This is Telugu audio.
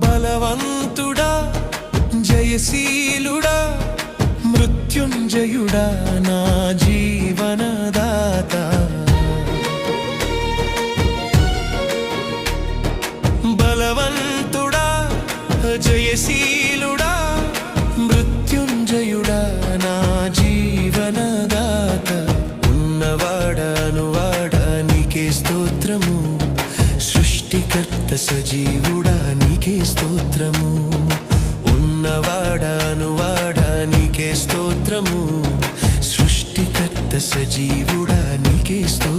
బలవంతుడా జయశీలుడా మృత్యుంజయుడా నా జీవనదాత బలవంతుడా జయశీలుడా మృత్యుంజయుడా నా జీవనదాత ఉన్నవాడా నీకే స్తోత్రము సృష్టికర్త సజీవుడా నీకే స్తోత్రము ఉన్నవాడా నీకే స్తోత్రము సృష్టికర్త సజీవుడా నీకే స్తోత్రము